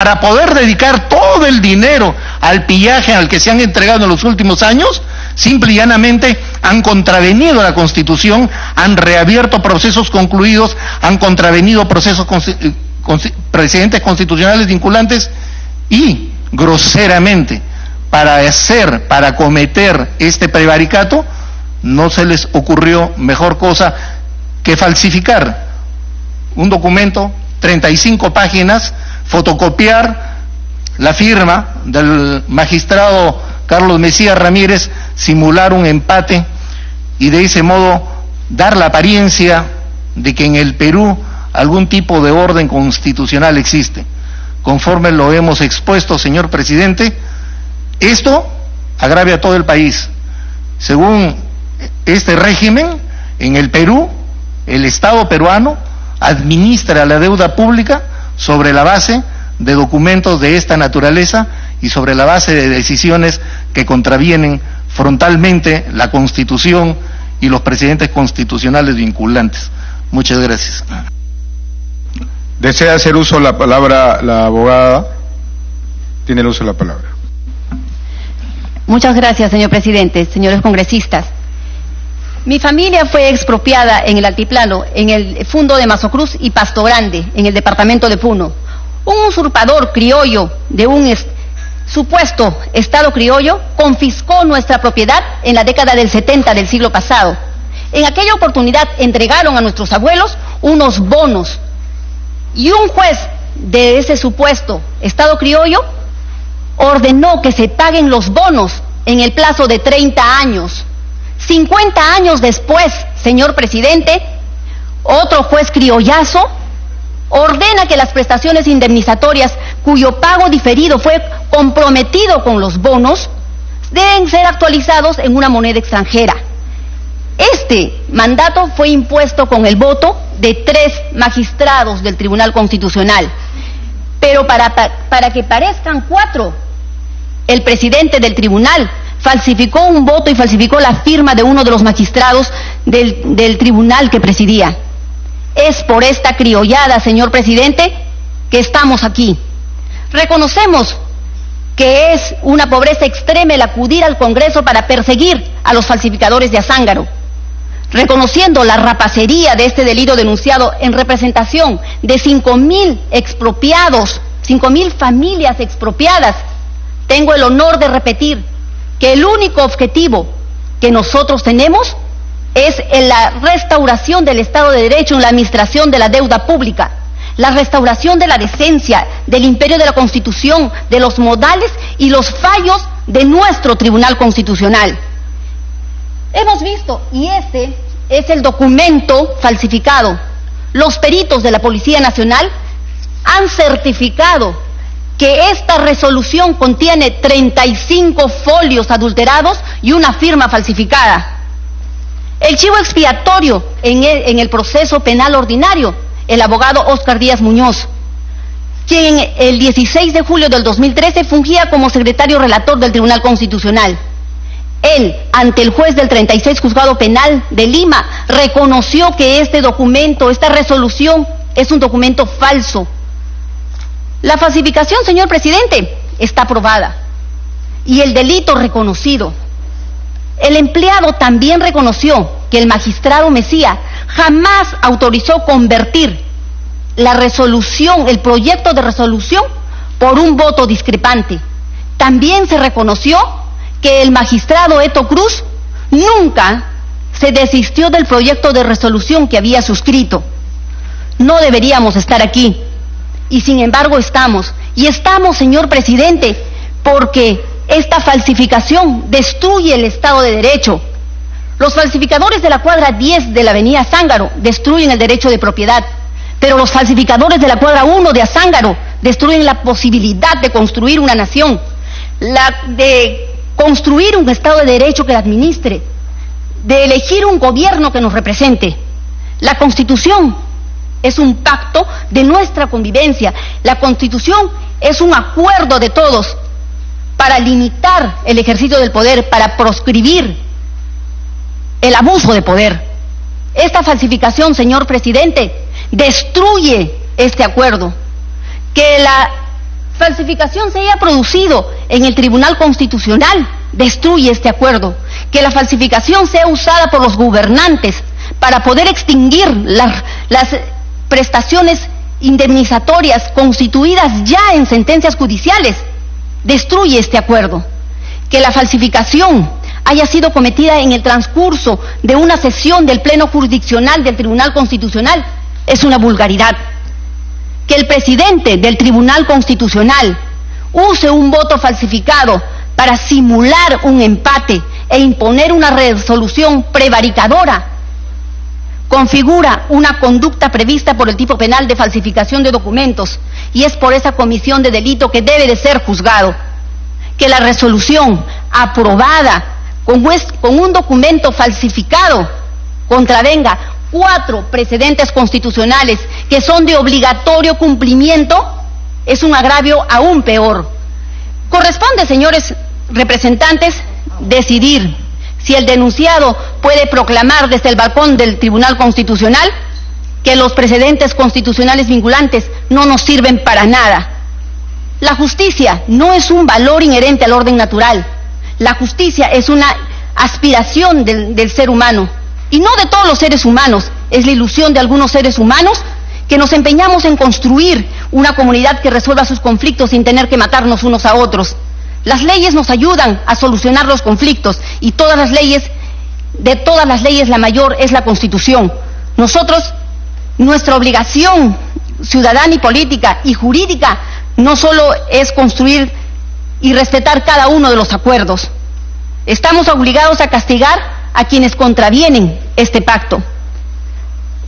para poder dedicar todo el dinero al pillaje al que se han entregado en los últimos años, simple y llanamente han contravenido la Constitución, han reabierto procesos concluidos, han contravenido procesos precedentes constitucionales vinculantes y groseramente para cometer este prevaricato no se les ocurrió mejor cosa que falsificar un documento, 35 páginas, fotocopiar la firma del magistrado Carlos Mesías Ramírez, simular un empate y de ese modo dar la apariencia de que en el Perú algún tipo de orden constitucional existe. Conforme lo hemos expuesto, señor presidente, esto agravia a todo el país. Según este régimen, en el Perú, el Estado peruano administra la deuda pública sobre la base de documentos de esta naturaleza y sobre la base de decisiones que contravienen frontalmente la Constitución y los precedentes constitucionales vinculantes. Muchas gracias. ¿Desea hacer uso de la palabra la abogada? Tiene el uso de la palabra. Muchas gracias, señor presidente, señores congresistas. Mi familia fue expropiada en el altiplano, en el fundo de Mazocruz y Pasto Grande, en el departamento de Puno. Un usurpador criollo de un supuesto Estado criollo confiscó nuestra propiedad en la década del 70 del siglo pasado. En aquella oportunidad entregaron a nuestros abuelos unos bonos y un juez de ese supuesto Estado criollo ordenó que se paguen los bonos en el plazo de 30 años. 50 años después, señor presidente, otro juez criollazo ordena que las prestaciones indemnizatorias cuyo pago diferido fue comprometido con los bonos deben ser actualizados en una moneda extranjera. Este mandato fue impuesto con el voto de 3 magistrados del Tribunal Constitucional, pero para que parezcan 4, el presidente del tribunal falsificó un voto y falsificó la firma de uno de los magistrados del tribunal que presidía. Es por esta criollada, señor presidente, que estamos aquí. Reconocemos que es una pobreza extrema el acudir al Congreso para perseguir a los falsificadores de Azángaro, reconociendo la rapacería de este delito denunciado en representación de 5.000 expropiados, 5.000 familias expropiadas. Tengo el honor de repetir que el único objetivo que nosotros tenemos es la restauración del Estado de Derecho en la administración de la deuda pública, la restauración de la decencia, del imperio de la Constitución, de los modales y los fallos de nuestro Tribunal Constitucional. Hemos visto, y este es el documento falsificado, los peritos de la Policía Nacional han certificado que esta resolución contiene 35 folios adulterados y una firma falsificada. El chivo expiatorio en el proceso penal ordinario, el abogado Óscar Díaz Muñoz, quien el 16 de julio del 2013 fungía como secretario relator del Tribunal Constitucional. Él, ante el juez del 36 Juzgado Penal de Lima, reconoció que este documento, esta resolución, es un documento falso. La falsificación, señor presidente, está probada y el delito reconocido. El empleado también reconoció que el magistrado Mesías jamás autorizó convertir la resolución, el proyecto de resolución, por un voto discrepante. También se reconoció que el magistrado Eto Cruz nunca se desistió del proyecto de resolución que había suscrito. No deberíamos estar aquí. Y sin embargo estamos, señor presidente, porque esta falsificación destruye el Estado de Derecho. Los falsificadores de la cuadra 10 de la avenida Azángaro destruyen el derecho de propiedad, pero los falsificadores de la cuadra 1 de Azángaro destruyen la posibilidad de construir una nación, de construir un Estado de Derecho que la administre, de elegir un gobierno que nos represente. La Constitución es un pacto de nuestra convivencia. La Constitución es un acuerdo de todos para limitar el ejercicio del poder, para proscribir el abuso de poder. Esta falsificación, señor presidente, destruye este acuerdo. Que la falsificación se haya producido en el Tribunal Constitucional destruye este acuerdo. Que la falsificación sea usada por los gobernantes para poder extinguir las prestaciones indemnizatorias constituidas ya en sentencias judiciales destruye este acuerdo. Que la falsificación haya sido cometida en el transcurso de una sesión del Pleno Jurisdiccional del Tribunal Constitucional es una vulgaridad. Que el presidente del Tribunal Constitucional use un voto falsificado para simular un empate e imponer una resolución prevaricadora configura una conducta prevista por el tipo penal de falsificación de documentos y es por esa comisión de delito que debe de ser juzgado. Que la resolución aprobada con un documento falsificado contravenga 4 precedentes constitucionales que son de obligatorio cumplimiento es un agravio aún peor. Corresponde, señores representantes, decidir si el denunciado puede proclamar desde el balcón del Tribunal Constitucional que los precedentes constitucionales vinculantes no nos sirven para nada. La justicia no es un valor inherente al orden natural. La justicia es una aspiración del ser humano, y no de todos los seres humanos, es la ilusión de algunos seres humanos que nos empeñamos en construir una comunidad que resuelva sus conflictos sin tener que matarnos unos a otros. Las leyes nos ayudan a solucionar los conflictos y de todas las leyes la mayor es la Constitución. Nosotros, nuestra obligación ciudadana y política y jurídica no solo es construir y respetar cada uno de los acuerdos. Estamos obligados a castigar a quienes contravienen este pacto.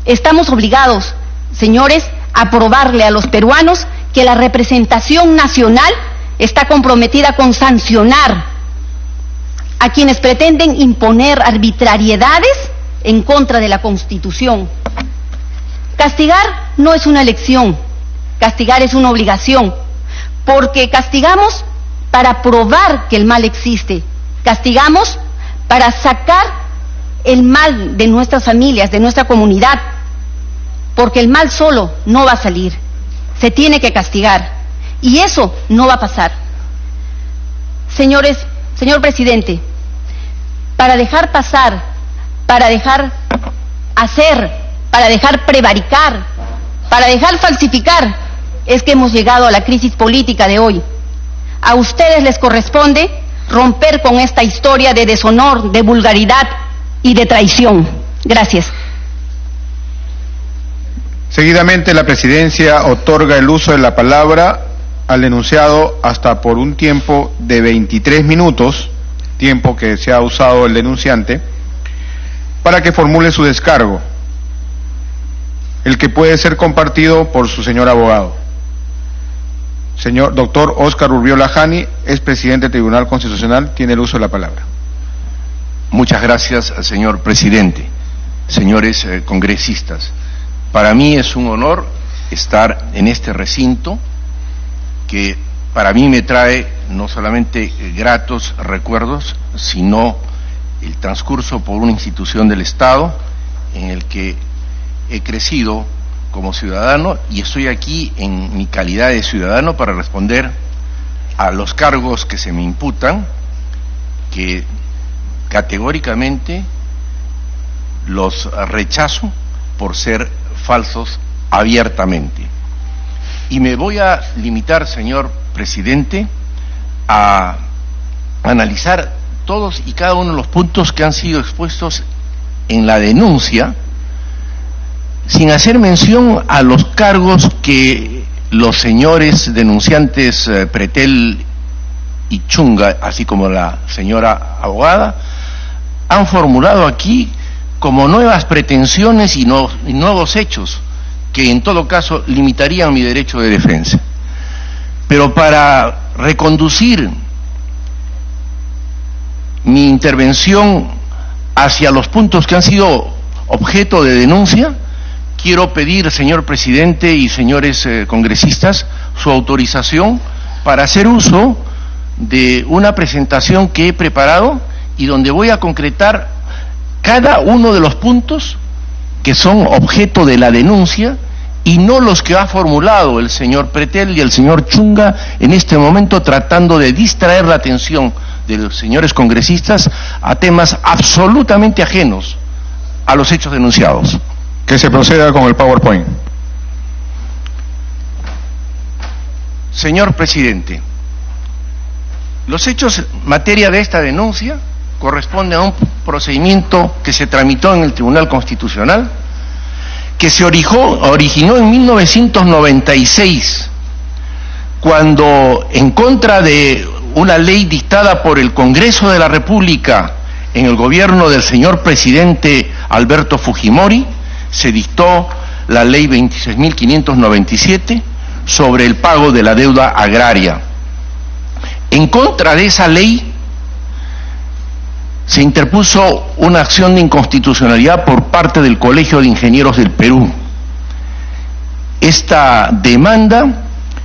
Estamos obligados, señores, a probarle a los peruanos que la representación nacional está comprometida con sancionar a quienes pretenden imponer arbitrariedades en contra de la Constitución. Castigar no es una elección, castigar es una obligación, porque castigamos para probar que el mal existe, castigamos para sacar el mal de nuestras familias, de nuestra comunidad, porque el mal solo no va a salir, se tiene que castigar, y eso no va a pasar. Señores, señor presidente, para dejar pasar, para dejar hacer, para dejar prevaricar, para dejar falsificar, es que hemos llegado a la crisis política de hoy. A ustedes les corresponde romper con esta historia de deshonor, de vulgaridad y de traición. Gracias. Seguidamente, la presidencia otorga el uso de la palabra al denunciado hasta por un tiempo de 23 minutos, tiempo que se ha usado el denunciante, para que formule su descargo, el que puede ser compartido por su señor abogado. Señor doctor Óscar Urbiola Jani, es presidente del Tribunal Constitucional, tiene el uso de la palabra. Muchas gracias, señor presidente. Señores congresistas, para mí es un honor estar en este recinto que para mí me trae no solamente gratos recuerdos, sino el transcurso por una institución del Estado en el que he crecido como ciudadano y estoy aquí en mi calidad de ciudadano para responder a los cargos que se me imputan, que categóricamente los rechazo por ser falsos abiertamente. Y me voy a limitar, señor presidente, a analizar todos y cada uno de los puntos que han sido expuestos en la denuncia, sin hacer mención a los cargos que los señores denunciantes Pretel y Chunga, así como la señora abogada, han formulado aquí como nuevas pretensiones y nuevos hechos, que en todo caso limitarían mi derecho de defensa. Pero para reconducir mi intervención hacia los puntos que han sido objeto de denuncia, quiero pedir, señor presidente y señores congresistas, su autorización para hacer uso de una presentación que he preparado y donde voy a concretar cada uno de los puntos que son objeto de la denuncia y no los que ha formulado el señor Pretel y el señor Chunga en este momento, tratando de distraer la atención de los señores congresistas a temas absolutamente ajenos a los hechos denunciados. Que se proceda con el PowerPoint. Señor presidente, los hechos en materia de esta denuncia corresponden a un procedimiento que se tramitó en el Tribunal Constitucional, que se originó en 1996, cuando, en contra de una ley dictada por el Congreso de la República en el gobierno del señor presidente Alberto Fujimori, se dictó la ley 26.597 sobre el pago de la deuda agraria. En contra de esa ley se interpuso una acción de inconstitucionalidad por parte del Colegio de Ingenieros del Perú. Esta demanda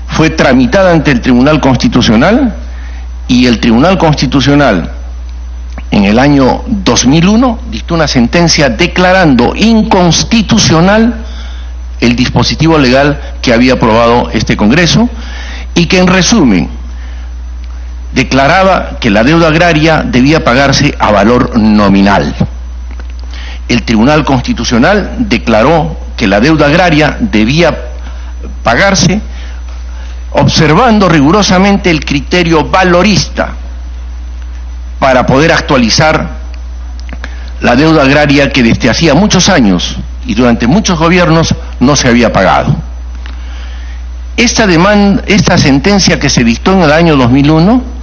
fue tramitada ante el Tribunal Constitucional y el Tribunal Constitucional en el año 2001 dictó una sentencia declarando inconstitucional el dispositivo legal que había aprobado este Congreso y que, en resumen, declaraba que la deuda agraria debía pagarse a valor nominal. El Tribunal Constitucional declaró que la deuda agraria debía pagarse observando rigurosamente el criterio valorista para poder actualizar la deuda agraria que desde hacía muchos años y durante muchos gobiernos no se había pagado. Esta sentencia que se dictó en el año 2001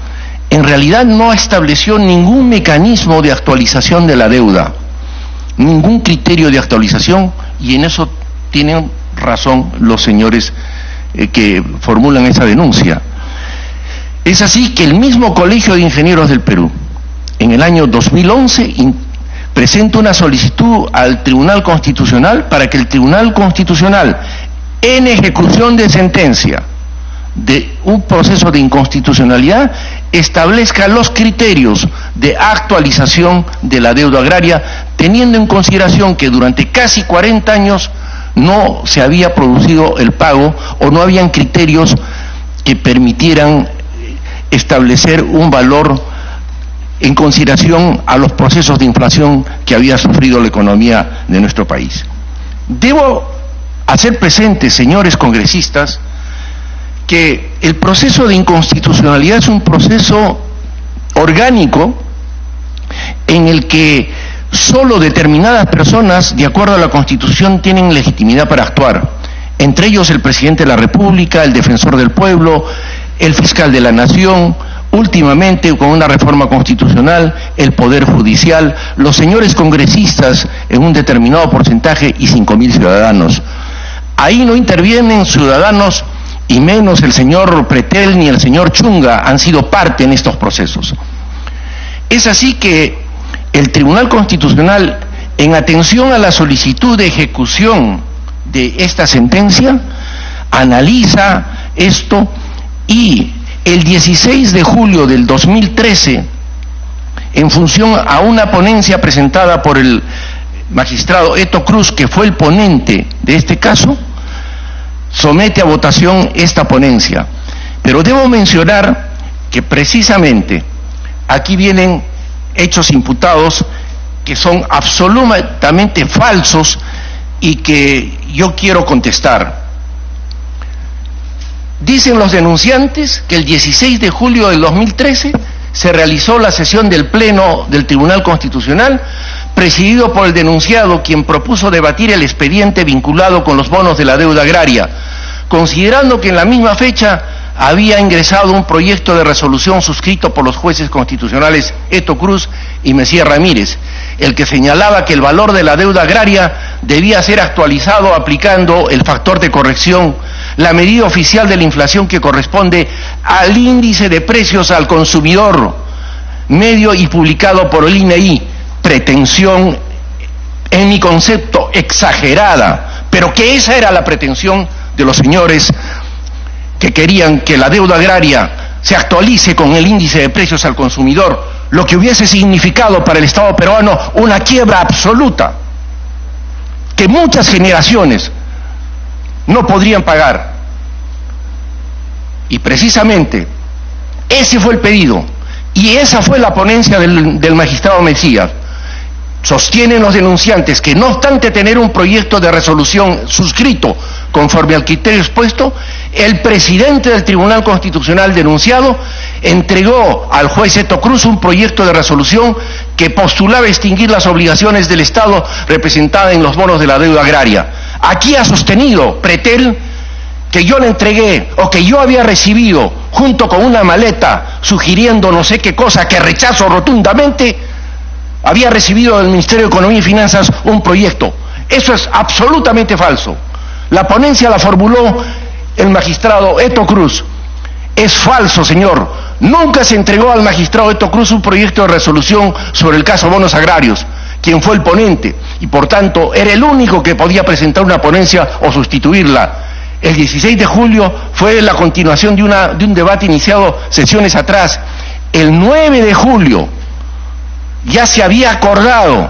en realidad no estableció ningún mecanismo de actualización de la deuda, ningún criterio de actualización, y en eso tienen razón los señores que formulan esa denuncia. Es así que el mismo Colegio de Ingenieros del Perú, en el año 2011, presenta una solicitud al Tribunal Constitucional para que el Tribunal Constitucional, en ejecución de sentencia de un proceso de inconstitucionalidad, establezca los criterios de actualización de la deuda agraria, teniendo en consideración que durante casi 40 años no se había producido el pago o no habían criterios que permitieran establecer un valor en consideración a los procesos de inflación que había sufrido la economía de nuestro país. Debo hacer presente, señores congresistas, que el proceso de inconstitucionalidad es un proceso orgánico en el que solo determinadas personas, de acuerdo a la Constitución, tienen legitimidad para actuar. Entre ellos el presidente de la República, el defensor del pueblo, el fiscal de la Nación, últimamente con una reforma constitucional, el Poder Judicial, los señores congresistas en un determinado porcentaje y 5.000 ciudadanos. Ahí no intervienen ciudadanos, y menos el señor Pretel ni el señor Chunga han sido parte en estos procesos. Es así que el Tribunal Constitucional, en atención a la solicitud de ejecución de esta sentencia, analiza esto y el 16 de julio del 2013, en función a una ponencia presentada por el magistrado Eto Cruz, que fue el ponente de este caso, somete a votación esta ponencia. Pero debo mencionar que precisamente aquí vienen hechos imputados que son absolutamente falsos y que yo quiero contestar. Dicen los denunciantes que el 16 de julio del 2013 se realizó la sesión del Pleno del Tribunal Constitucional, presidido por el denunciado, quien propuso debatir el expediente vinculado con los bonos de la deuda agraria, considerando que en la misma fecha había ingresado un proyecto de resolución suscrito por los jueces constitucionales Eto Cruz y Messier Ramírez, el que señalaba que el valor de la deuda agraria debía ser actualizado aplicando el factor de corrección, la medida oficial de la inflación que corresponde al índice de precios al consumidor medio y publicado por el INEI. Pretensión, en mi concepto, exagerada, pero que esa era la pretensión de los señores que querían que la deuda agraria se actualice con el índice de precios al consumidor, lo que hubiese significado para el Estado peruano una quiebra absoluta, que muchas generaciones no podrían pagar. Y precisamente ese fue el pedido y esa fue la ponencia del magistrado Mesías. Sostienen los denunciantes que no obstante tener un proyecto de resolución suscrito conforme al criterio expuesto, el presidente del Tribunal Constitucional denunciado entregó al juez Eto Cruz un proyecto de resolución que postulaba extinguir las obligaciones del Estado representadas en los bonos de la deuda agraria. Aquí ha sostenido Pretel que yo le entregué o que yo había recibido junto con una maleta sugiriendo no sé qué cosa que rechazo rotundamente, había recibido del Ministerio de Economía y Finanzas un proyecto. Eso es absolutamente falso. La ponencia la formuló el magistrado Eto Cruz. Es falso, señor. Nunca se entregó al magistrado Eto Cruz un proyecto de resolución sobre el caso bonos agrarios, quien fue el ponente, y por tanto era el único que podía presentar una ponencia o sustituirla. El 16 de julio fue la continuación de un debate iniciado sesiones atrás. El 9 de julio ya se había acordado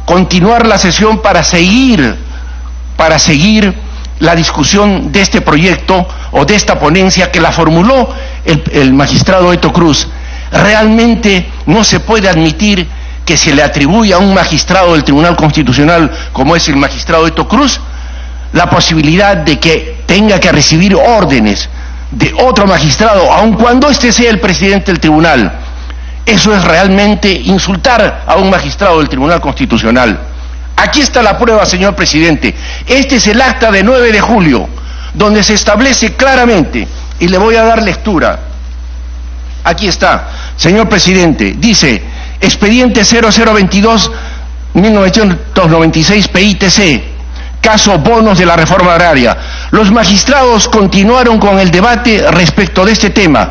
continuar la sesión para seguir la discusión de este proyecto o de esta ponencia que la formuló el magistrado Eto Cruz. Realmente no se puede admitir que se le atribuya a un magistrado del Tribunal Constitucional como es el magistrado Eto Cruz la posibilidad de que tenga que recibir órdenes de otro magistrado, aun cuando éste sea el presidente del tribunal. Eso es realmente insultar a un magistrado del Tribunal Constitucional. Aquí está la prueba, señor presidente. Este es el acta de 9 de julio, donde se establece claramente, y le voy a dar lectura. Aquí está, señor presidente, dice, expediente 0022-1996 PITC, caso bonos de la reforma agraria. Los magistrados continuaron con el debate respecto de este tema,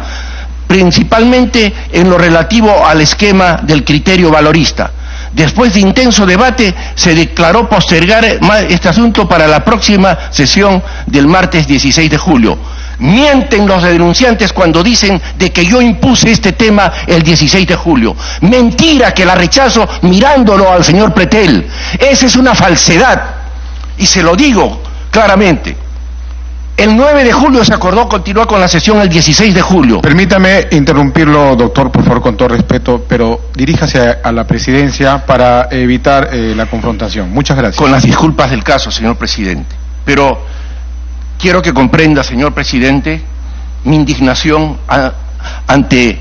principalmente en lo relativo al esquema del criterio valorista. Después de intenso debate, se declaró postergar este asunto para la próxima sesión del martes 16 de julio. Mienten los denunciantes cuando dicen de que yo impuse este tema el 16 de julio. Mentira que la rechazo mirándolo al señor Pretel. Esa es una falsedad. Y se lo digo claramente. El 9 de julio se acordó continuar con la sesión el 16 de julio. Permítame interrumpirlo, doctor, por favor, con todo respeto, pero diríjase a la presidencia para evitar la confrontación. Muchas gracias. Con las disculpas del caso, señor presidente. Pero quiero que comprenda, señor presidente, mi indignación ante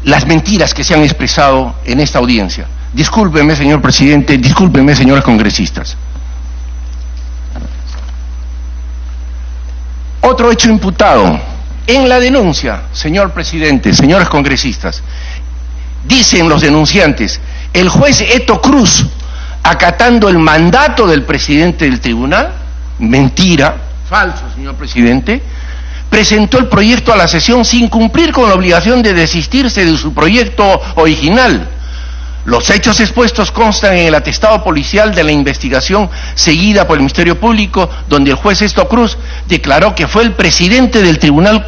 las mentiras que se han expresado en esta audiencia. Discúlpeme, señor presidente, discúlpeme, señores congresistas. Otro hecho imputado en la denuncia, señor presidente, señores congresistas, dicen los denunciantes, el juez Eto Cruz, acatando el mandato del presidente del tribunal, mentira, falso, señor presidente, presentó el proyecto a la sesión sin cumplir con la obligación de desistirse de su proyecto original. Los hechos expuestos constan en el atestado policial de la investigación seguida por el Ministerio Público, donde el juez Eto Cruz declaró que fue el presidente del Tribunal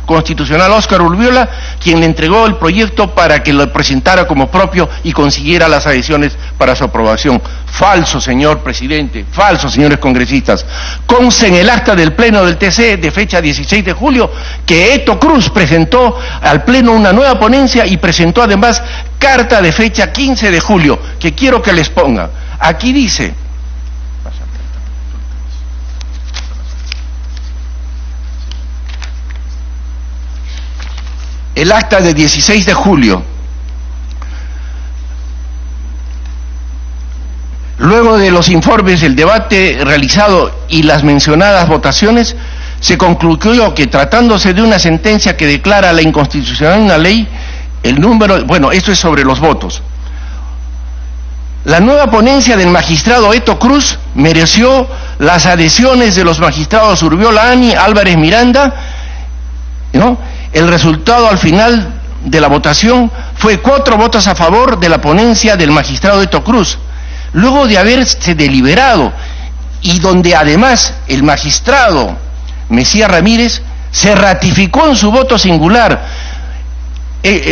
Constitucional, Óscar Urbiola, quien le entregó el proyecto para que lo presentara como propio y consiguiera las adhesiones para su aprobación. Falso, señor presidente, falso, señores congresistas. Consta en el acta del Pleno del TC de fecha 16 de julio que Eto Cruz presentó al Pleno una nueva ponencia y presentó además carta de fecha 15 de julio, que quiero que les ponga. Aquí dice, el acta de 16 de julio, luego de los informes, el debate realizado y las mencionadas votaciones, se concluyó que tratándose de una sentencia que declara la inconstitucional una ley, el número, bueno, esto es sobre los votos. La nueva ponencia del magistrado Eto Cruz mereció las adhesiones de los magistrados Urbiola Ani, Álvarez Miranda, ¿no? El resultado al final de la votación fue 4 votos a favor de la ponencia del magistrado Eto Cruz, luego de haberse deliberado y donde además el magistrado Mesías Ramírez se ratificó en su voto singular.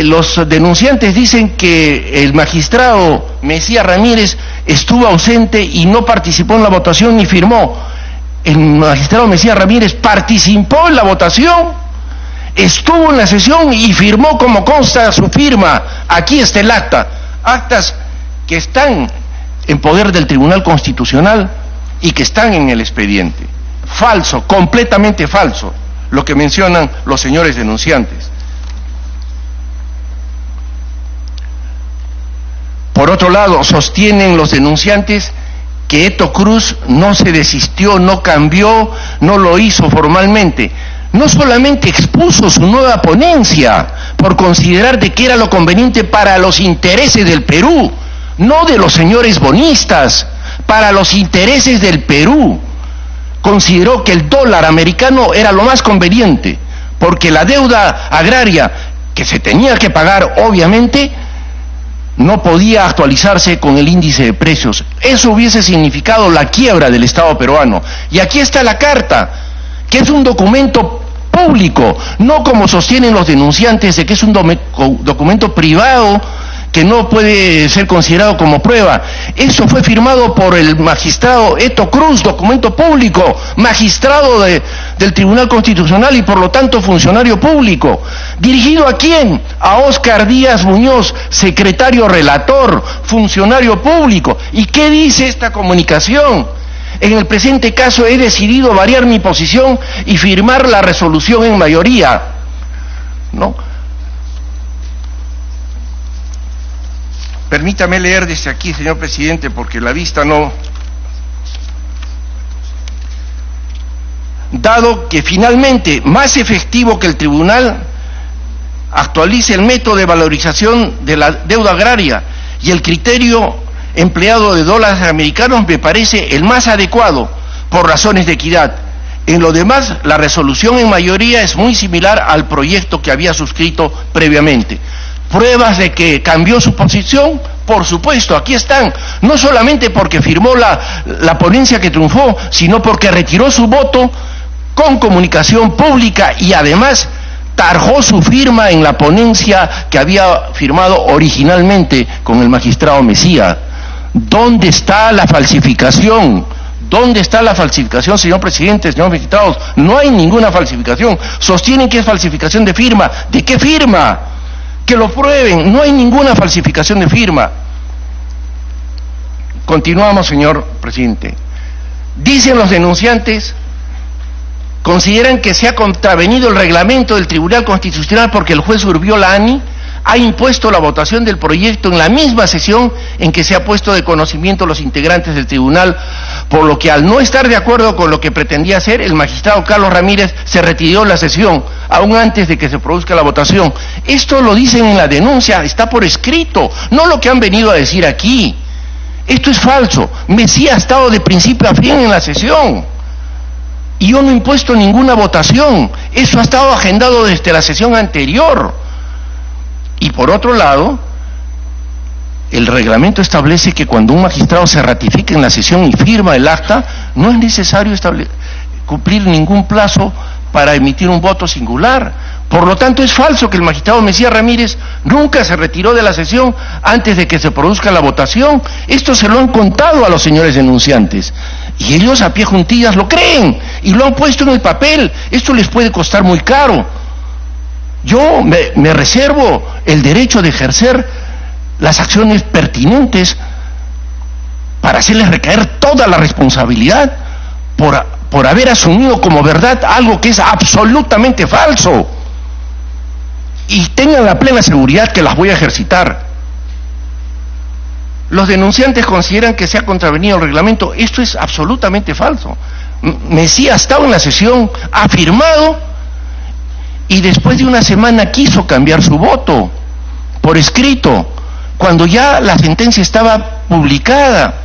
Los denunciantes dicen que el magistrado Mesías Ramírez estuvo ausente y no participó en la votación ni firmó. el magistrado Mesías Ramírez participó en la votación, estuvo en la sesión y firmó como consta su firma. Aquí está el acta, actas que están en poder del Tribunal Constitucional y que están en el expediente. Falso, completamente falso, lo que mencionan los señores denunciantes. Por otro lado, sostienen los denunciantes que Eto Cruz no se desistió, no cambió, no lo hizo formalmente. No solamente expuso su nueva ponencia por considerar de que era lo conveniente para los intereses del Perú, no de los señores bonistas, para los intereses del Perú. Consideró que el dólar americano era lo más conveniente, porque la deuda agraria que se tenía que pagar, obviamente, no podía actualizarse con el índice de precios. Eso hubiese significado la quiebra del Estado peruano. Y aquí está la carta, que es un documento público, no como sostienen los denunciantes de que es un documento privado que no puede ser considerado como prueba. Eso fue firmado por el magistrado Eto Cruz, documento público, magistrado del Tribunal Constitucional y por lo tanto funcionario público. ¿Dirigido a quién? A Óscar Díaz Muñoz, secretario relator, funcionario público. ¿Y qué dice esta comunicación? En el presente caso he decidido variar mi posición y firmar la resolución en mayoría, ¿no? Permítame leer desde aquí, señor presidente, porque la vista no... Dado que finalmente, más efectivo que el tribunal, actualice el método de valorización de la deuda agraria y el criterio empleado de dólares americanos me parece el más adecuado por razones de equidad. En lo demás, la resolución en mayoría es muy similar al proyecto que había suscrito previamente. Pruebas de que cambió su posición, por supuesto, aquí están, no solamente porque firmó la ponencia que triunfó, sino porque retiró su voto con comunicación pública y además tarjó su firma en la ponencia que había firmado originalmente con el magistrado Mesías. ¿Dónde está la falsificación? ¿Dónde está la falsificación, señor presidente, señores magistrados? No hay ninguna falsificación. Sostienen que es falsificación de firma. ¿De qué firma? Que lo prueben. No hay ninguna falsificación de firma. Continuamos, señor presidente. Dicen los denunciantes, consideran que se ha contravenido el reglamento del Tribunal Constitucional porque el juez Urbiolani ha impuesto la votación del proyecto en la misma sesión en que se ha puesto de conocimiento a los integrantes del tribunal, por lo que al no estar de acuerdo con lo que pretendía hacer, el magistrado Carlos Ramírez se retiró de la sesión, aún antes de que se produzca la votación. Esto lo dicen en la denuncia, está por escrito, no lo que han venido a decir aquí. Esto es falso. Mesías ha estado de principio a fin en la sesión y yo no he impuesto ninguna votación. Eso ha estado agendado desde la sesión anterior. Y por otro lado, el reglamento establece que cuando un magistrado se ratifica en la sesión y firma el acta, no es necesario cumplir ningún plazo para emitir un voto singular. Por lo tanto, es falso que el magistrado Mesías Ramírez nunca se retiró de la sesión antes de que se produzca la votación. Esto se lo han contado a los señores denunciantes y ellos a pie juntillas lo creen y lo han puesto en el papel. Esto les puede costar muy caro. Yo me reservo el derecho de ejercer las acciones pertinentes para hacerles recaer toda la responsabilidad por haber asumido como verdad algo que es absolutamente falso. Y tengan la plena seguridad que las voy a ejercitar. Los denunciantes consideran que se ha contravenido el reglamento. Esto es absolutamente falso. Mesías ha estado en la sesión, ha firmado, y después de una semana quiso cambiar su voto por escrito, cuando ya la sentencia estaba publicada.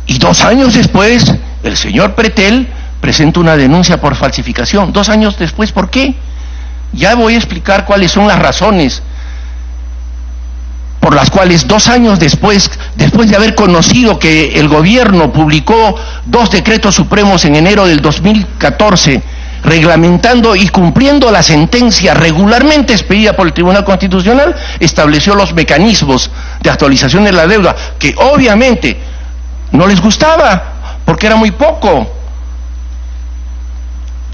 Y 2 años después, el señor Pretel presenta una denuncia por falsificación. 2 años después, ¿por qué? Ya voy a explicar cuáles son las razones por las cuales 2 años después de haber conocido que el gobierno publicó 2 decretos supremos en enero del 2014, reglamentando y cumpliendo la sentencia regularmente expedida por el Tribunal Constitucional, estableció los mecanismos de actualización de la deuda, que obviamente no les gustaba, porque era muy poco.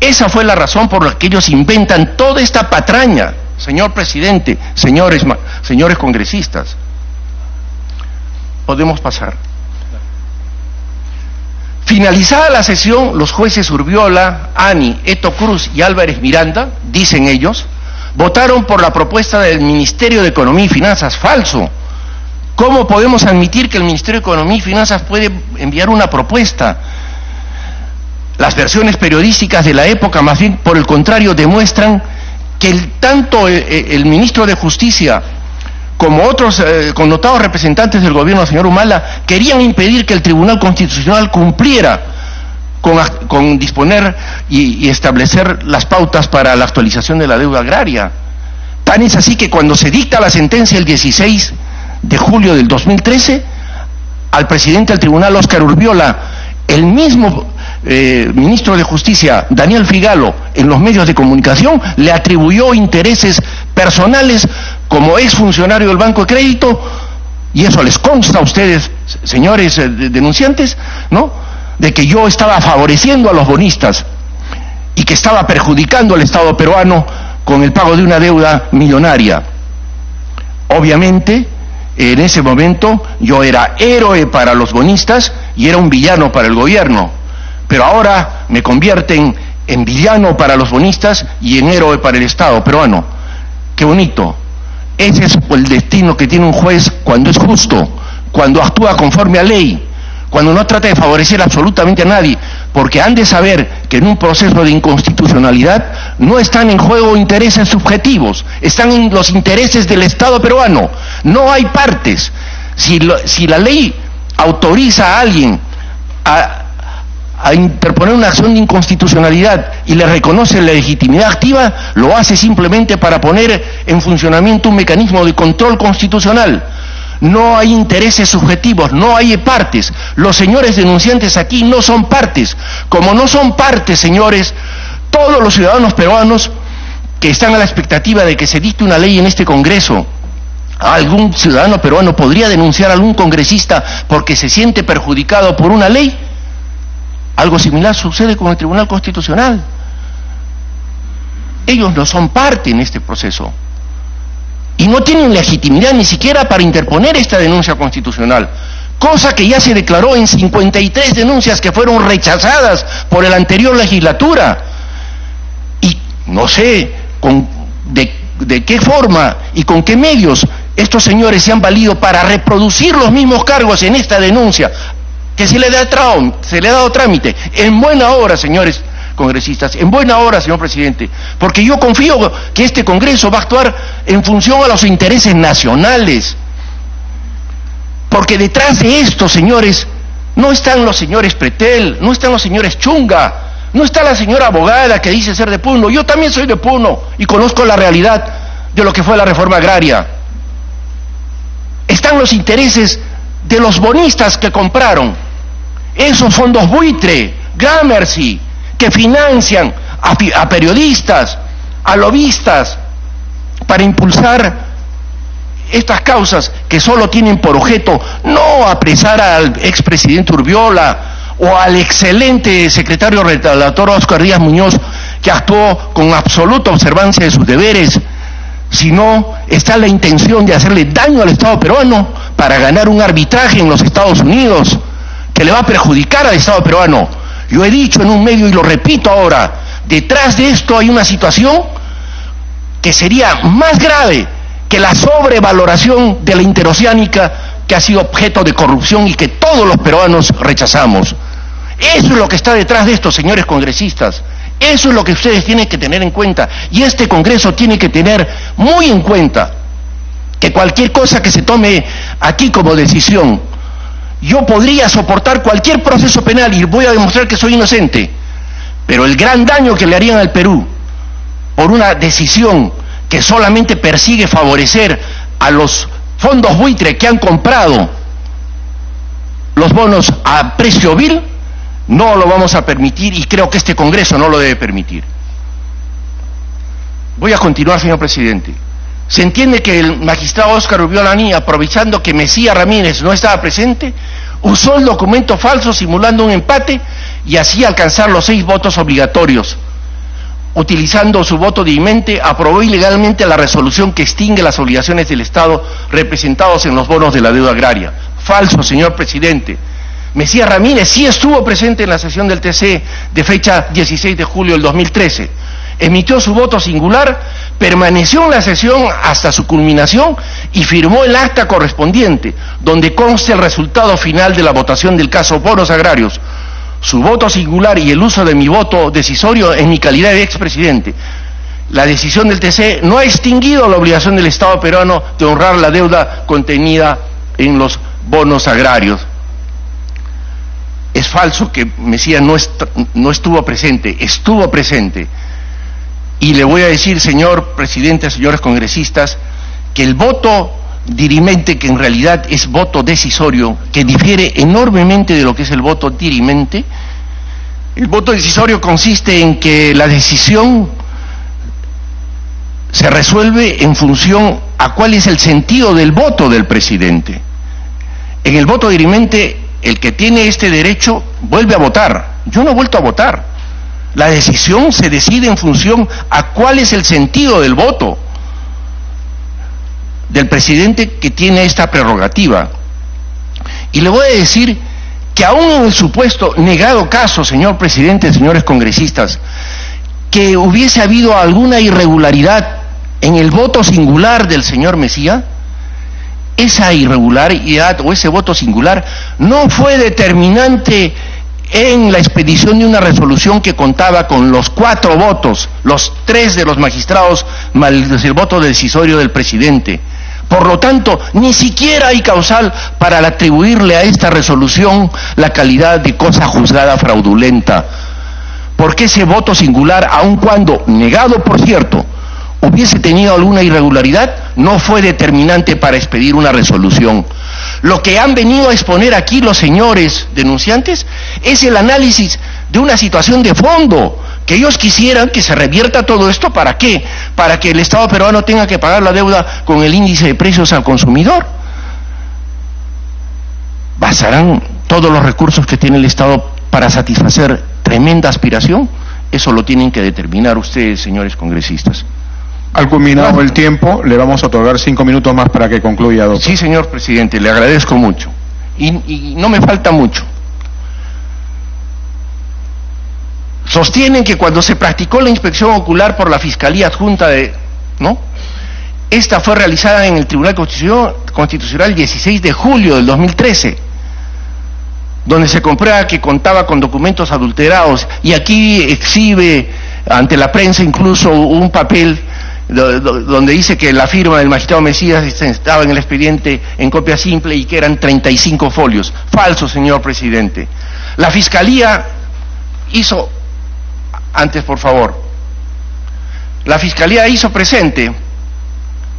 Esa fue la razón por la que ellos inventan toda esta patraña, señor presidente, señores congresistas. Podemos pasar. Finalizada la sesión, los jueces Urbiola, Ani, Eto Cruz y Álvarez Miranda, dicen ellos, votaron por la propuesta del Ministerio de Economía y Finanzas. Falso. ¿Cómo podemos admitir que el Ministerio de Economía y Finanzas puede enviar una propuesta? Las versiones periodísticas de la época, más bien por el contrario, demuestran que tanto el ministro de Justicia como otros connotados representantes del gobierno, el señor Humala, querían impedir que el Tribunal Constitucional cumpliera con disponer y establecer las pautas para la actualización de la deuda agraria. Tan es así que cuando se dicta la sentencia el 16 de julio del 2013, al presidente del tribunal, Óscar Urbiola, el mismo ministro de Justicia, Daniel Figalo, en los medios de comunicación, le atribuyó intereses personales como exfuncionario del Banco de Crédito, y eso les consta a ustedes, señores denunciantes, ¿no?, de que yo estaba favoreciendo a los bonistas y que estaba perjudicando al Estado peruano con el pago de una deuda millonaria. Obviamente, en ese momento yo era héroe para los bonistas y era un villano para el gobierno, pero ahora me convierten en villano para los bonistas y en héroe para el Estado peruano. ¡Qué bonito! Ese es el destino que tiene un juez cuando es justo, cuando actúa conforme a ley, cuando no trata de favorecer absolutamente a nadie, porque han de saber que en un proceso de inconstitucionalidad no están en juego intereses subjetivos, están en los intereses del Estado peruano, no hay partes. Si la ley autoriza a alguien a interponer una acción de inconstitucionalidad y le reconoce la legitimidad activa, lo hace simplemente para poner en funcionamiento un mecanismo de control constitucional. No hay intereses subjetivos, no hay partes. Los señores denunciantes aquí no son partes. Como no son partes, señores, todos los ciudadanos peruanos que están a la expectativa de que se dicte una ley en este Congreso, algún ciudadano peruano podría denunciar a algún congresista porque se siente perjudicado por una ley. Algo similar sucede con el Tribunal Constitucional. Ellos no son parte en este proceso y no tienen legitimidad ni siquiera para interponer esta denuncia constitucional, cosa que ya se declaró en 53 denuncias que fueron rechazadas por la anterior legislatura. Y no sé de qué forma y con qué medios estos señores se han valido para reproducir los mismos cargos en esta denuncia que se le ha dado trámite, en buena hora, señores congresistas, en buena hora, señor presidente, porque yo confío que este Congreso va a actuar en función a los intereses nacionales, porque detrás de esto, señores, no están los señores Pretel, no están los señores Chunga, no está la señora abogada que dice ser de Puno. Yo también soy de Puno y conozco la realidad de lo que fue la reforma agraria. Están los intereses de los bonistas que compraron esos fondos buitre, Gramercy, que financian a periodistas, a lobistas, para impulsar estas causas que solo tienen por objeto no apresar al expresidente Urbiola o al excelente secretario relator Óscar Díaz Muñoz, que actuó con absoluta observancia de sus deberes, sino está la intención de hacerle daño al Estado peruano para ganar un arbitraje en los Estados Unidos que le va a perjudicar al Estado peruano. Yo he dicho en un medio y lo repito ahora, detrás de esto hay una situación que sería más grave que la sobrevaloración de la interoceánica, que ha sido objeto de corrupción y que todos los peruanos rechazamos. Eso es lo que está detrás de esto, señores congresistas. Eso es lo que ustedes tienen que tener en cuenta, y este Congreso tiene que tener muy en cuenta que cualquier cosa que se tome aquí como decisión, yo podría soportar cualquier proceso penal y voy a demostrar que soy inocente, pero el gran daño que le harían al Perú por una decisión que solamente persigue favorecer a los fondos buitre que han comprado los bonos a precio vil, no lo vamos a permitir, y creo que este Congreso no lo debe permitir. Voy a continuar, señor presidente. Se entiende que el magistrado Óscar Urbiolani, aprovechando que Mesías Ramírez no estaba presente, usó el documento falso simulando un empate y así alcanzar los 6 votos obligatorios. Utilizando su voto dirimente, aprobó ilegalmente la resolución que extingue las obligaciones del Estado representados en los bonos de la deuda agraria. Falso, señor presidente. Mesías Ramírez sí estuvo presente en la sesión del TC de fecha 16 de julio del 2013. Emitió su voto singular, permaneció en la sesión hasta su culminación y firmó el acta correspondiente, donde consta el resultado final de la votación del caso bonos agrarios. Su voto singular y el uso de mi voto decisorio en mi calidad de expresidente. La decisión del TC no ha extinguido la obligación del Estado peruano de honrar la deuda contenida en los bonos agrarios. Es falso que Mesías no estuvo presente, estuvo presente. Y le voy a decir, señor presidente, señores congresistas, que el voto dirimente, que en realidad es voto decisorio, que difiere enormemente de lo que es el voto dirimente. El voto decisorio consiste en que la decisión se resuelve en función a cuál es el sentido del voto del presidente. En el voto dirimente, el que tiene este derecho vuelve a votar. Yo no he vuelto a votar. La decisión se decide en función a cuál es el sentido del voto del presidente que tiene esta prerrogativa. Y le voy a decir que aún en el supuesto negado caso, señor presidente, señores congresistas, que hubiese habido alguna irregularidad en el voto singular del señor Mesías, esa irregularidad o ese voto singular no fue determinante en la expedición de una resolución que contaba con los 4 votos, los 3 de los magistrados más el voto decisorio del presidente. Por lo tanto, ni siquiera hay causal para atribuirle a esta resolución la calidad de cosa juzgada fraudulenta, porque ese voto singular, aun cuando negado, por cierto, hubiese tenido alguna irregularidad, no fue determinante para expedir una resolución. Lo que han venido a exponer aquí los señores denunciantes es el análisis de una situación de fondo, que ellos quisieran que se revierta todo esto. ¿Para qué? Para que el Estado peruano tenga que pagar la deuda con el índice de precios al consumidor. ¿Bastarán todos los recursos que tiene el Estado para satisfacer tremenda aspiración? Eso lo tienen que determinar ustedes, señores congresistas. Al culminado el tiempo, le vamos a otorgar 5 minutos más para que concluya, doctor. Sí, señor presidente, le agradezco mucho. Y no me falta mucho. Sostienen que cuando se practicó la inspección ocular por la Fiscalía Adjunta esta fue realizada en el Tribunal Constitucional 16 de julio del 2013, donde se comprueba que contaba con documentos adulterados, y aquí exhibe ante la prensa incluso un papel donde dice que la firma del magistrado Mesías estaba en el expediente en copia simple y que eran 35 folios. Falso, señor presidente. La Fiscalía hizo, antes por favor, la Fiscalía hizo presente,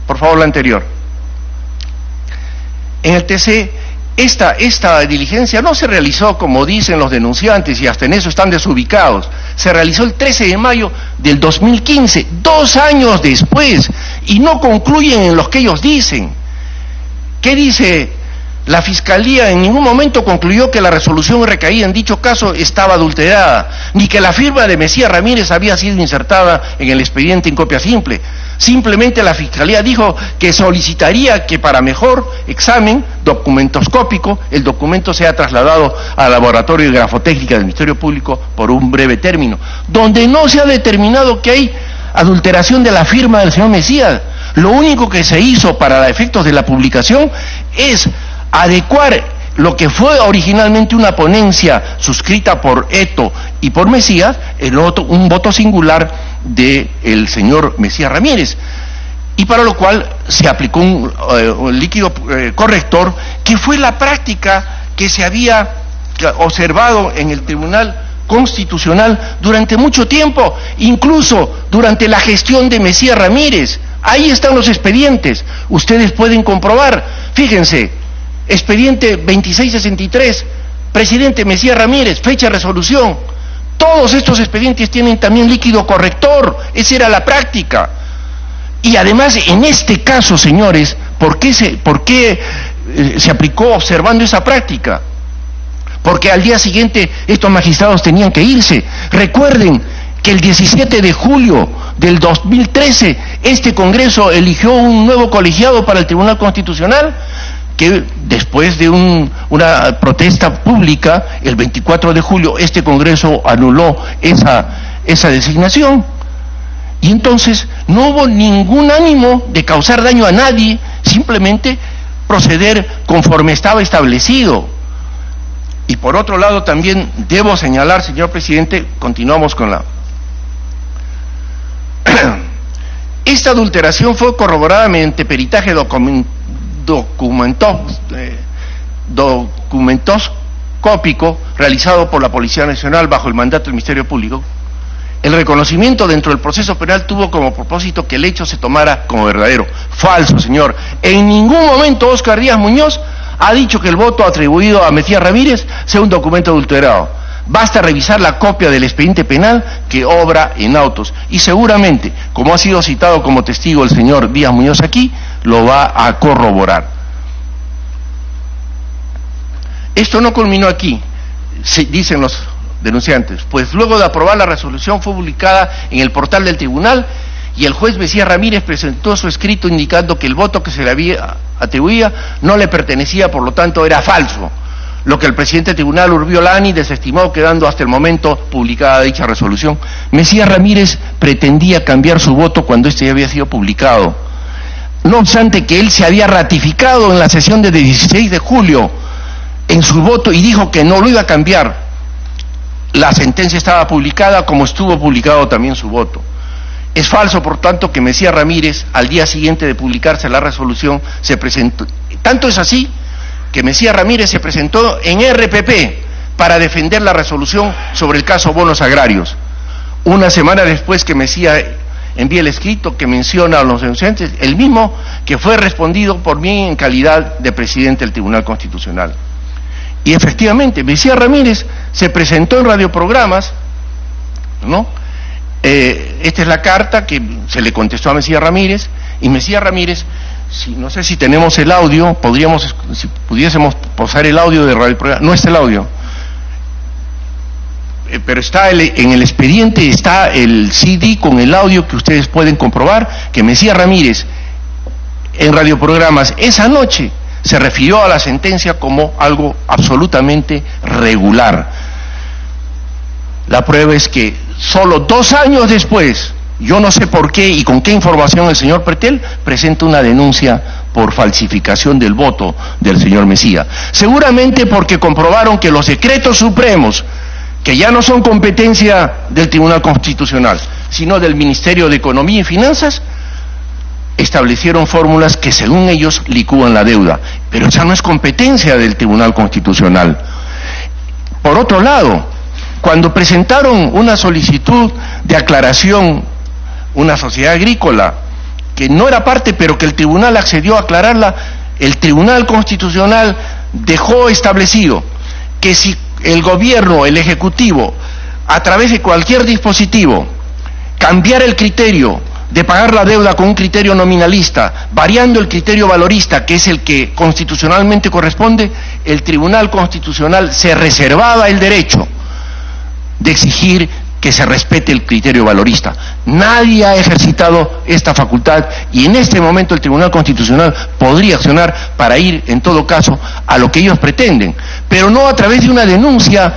por favor la anterior, en el TC, esta diligencia no se realizó como dicen los denunciantes, y hasta en eso están desubicados. Se realizó el 13 de mayo del 2015, 2 años después, y no concluyen en lo que ellos dicen. ¿Qué dice la Fiscalía? En ningún momento concluyó que la resolución recaída en dicho caso estaba adulterada, ni que la firma de Mesías Ramírez había sido insertada en el expediente en copia simple. Simplemente la Fiscalía dijo que solicitaría que para mejor examen documentoscópico el documento sea trasladado al Laboratorio de Grafotécnica del Ministerio Público por un breve término, donde no se ha determinado que hay adulteración de la firma del señor Mesías. Lo único que se hizo para efectos de la publicación es adecuar lo que fue originalmente una ponencia suscrita por Eto y por Mesías, un voto singular del señor Mesías Ramírez, y para lo cual se aplicó un líquido corrector, que fue la práctica que se había observado en el Tribunal Constitucional durante mucho tiempo, incluso durante la gestión de Mesías Ramírez. Ahí están los expedientes, ustedes pueden comprobar. Fíjense, expediente 2663, presidente Mesías Ramírez, fecha de resolución. Todos estos expedientes tienen también líquido corrector, esa era la práctica. Y además, en este caso, señores, ¿por qué se aplicó observando esa práctica? Porque al día siguiente estos magistrados tenían que irse. Recuerden que el 17 de julio del 2013 este Congreso eligió un nuevo colegiado para el Tribunal Constitucional, que después de una protesta pública, el 24 de julio, este Congreso anuló esa designación. Y entonces no hubo ningún ánimo de causar daño a nadie, simplemente proceder conforme estaba establecido. Y por otro lado también debo señalar, señor presidente, continuamos con la... Esta adulteración fue corroborada mediante peritaje documentoscópico realizado por la Policía Nacional bajo el mandato del Ministerio Público. El reconocimiento dentro del proceso penal tuvo como propósito que el hecho se tomara como verdadero. Falso, señor. En ningún momento Óscar Díaz Muñoz ha dicho que el voto atribuido a Mesías Ramírez sea un documento adulterado. Basta revisar la copia del expediente penal que obra en autos. Y seguramente, como ha sido citado como testigo el señor Díaz Muñoz aquí, lo va a corroborar. Esto no culminó aquí, dicen los denunciantes, pues luego de aprobar la resolución fue publicada en el portal del tribunal y el juez Mesías Ramírez presentó su escrito indicando que el voto que se le atribuía no le pertenecía, por lo tanto era falso, lo que el presidente del tribunal, Urbio Lani, desestimó, quedando hasta el momento publicada dicha resolución. Mesías Ramírez pretendía cambiar su voto cuando este ya había sido publicado, no obstante que él se había ratificado en la sesión del 16 de julio en su voto y dijo que no lo iba a cambiar. La sentencia estaba publicada como estuvo publicado también su voto. Es falso, por tanto, que Mesías Ramírez, al día siguiente de publicarse la resolución, se presentó. Tanto es así que Mesías Ramírez se presentó en RPP para defender la resolución sobre el caso bonos agrarios. Una semana después que Mesías envía el escrito que menciona a los denunciantes, el mismo que fue respondido por mí en calidad de presidente del Tribunal Constitucional. Y efectivamente, Mesías Ramírez se presentó en radioprogramas, ¿no? Esta es la carta que se le contestó a Mesías Ramírez, y Mesías Ramírez, no sé si tenemos el audio, si pudiésemos posar el audio de radioprograma, no está el audio, pero está en el expediente, está el CD con el audio que ustedes pueden comprobar, que Mesías Ramírez en radioprogramas esa noche se refirió a la sentencia como algo absolutamente regular. La prueba es que solo 2 años después, yo no sé por qué y con qué información el señor Pretel presenta una denuncia por falsificación del voto del señor Mesías. Seguramente porque comprobaron que los decretos supremos, que ya no son competencia del Tribunal Constitucional, sino del Ministerio de Economía y Finanzas, establecieron fórmulas que según ellos licúan la deuda, pero esa no es competencia del Tribunal Constitucional. Por otro lado, cuando presentaron una solicitud de aclaración, una sociedad agrícola, que no era parte, pero que el tribunal accedió a aclararla, el Tribunal Constitucional dejó establecido que si el gobierno, el Ejecutivo, a través de cualquier dispositivo, cambiara el criterio de pagar la deuda con un criterio nominalista, variando el criterio valorista, que es el que constitucionalmente corresponde, el Tribunal Constitucional se reservaba el derecho de exigir que se respete el criterio valorista. Nadie ha ejercitado esta facultad y en este momento el Tribunal Constitucional podría accionar para ir, en todo caso, a lo que ellos pretenden, pero no a través de una denuncia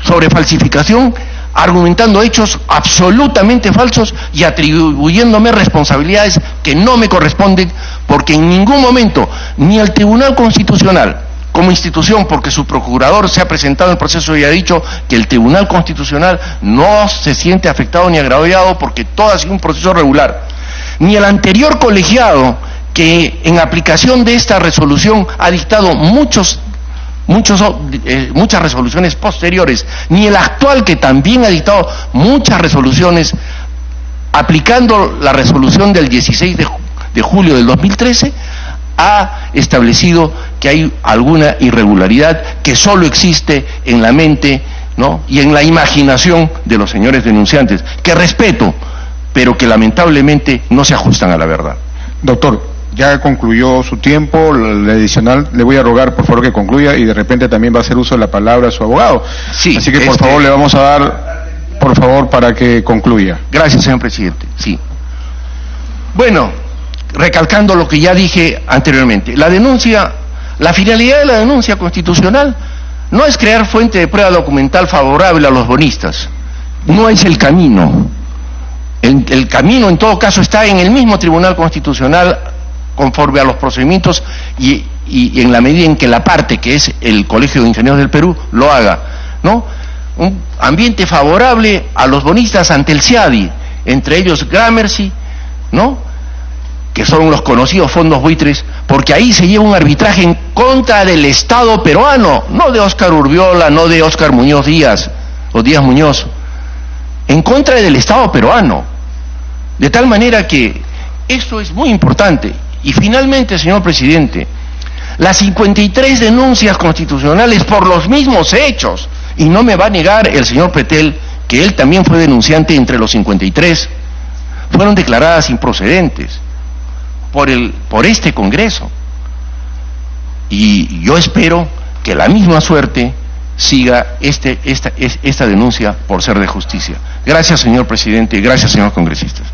sobre falsificación, argumentando hechos absolutamente falsos y atribuyéndome responsabilidades que no me corresponden, porque en ningún momento ni el Tribunal Constitucional como institución, porque su procurador se ha presentado en el proceso y ha dicho que el Tribunal Constitucional no se siente afectado ni agraviado porque todo ha sido un proceso regular, ni el anterior colegiado que en aplicación de esta resolución ha dictado muchas resoluciones posteriores, ni el actual que también ha dictado muchas resoluciones aplicando la resolución del 16 de julio del 2013, ha establecido que hay alguna irregularidad que solo existe en la mente, ¿no?, y en la imaginación de los señores denunciantes, que respeto, pero que lamentablemente no se ajustan a la verdad. Doctor, ya concluyó su tiempo, el adicional le voy a rogar por favor que concluya y de repente también va a hacer uso de la palabra a su abogado. Sí, así que por favor le vamos a dar, por favor, para que concluya. Gracias, señor presidente. Sí. Bueno, recalcando lo que ya dije anteriormente, la finalidad de la denuncia constitucional no es crear fuente de prueba documental favorable a los bonistas, no es el camino. El camino en todo caso está en el mismo Tribunal Constitucional conforme a los procedimientos y en la medida en que la parte que es el Colegio de Ingenieros del Perú lo haga, ¿no? Un ambiente favorable a los bonistas ante el CIADI, entre ellos Gramercy, ¿no? Que son los conocidos fondos buitres, porque ahí se lleva un arbitraje en contra del Estado peruano, no de Óscar Urbiola, no de Óscar Muñoz Díaz o Díaz Muñoz, en contra del Estado peruano. De tal manera que esto es muy importante. Y finalmente, señor presidente, las 53 denuncias constitucionales por los mismos hechos, y no me va a negar el señor Pretel que él también fue denunciante entre los 53, fueron declaradas improcedentes por este Congreso. Y yo espero que la misma suerte siga esta denuncia por ser de justicia. Gracias, señor presidente, y gracias, señores congresistas.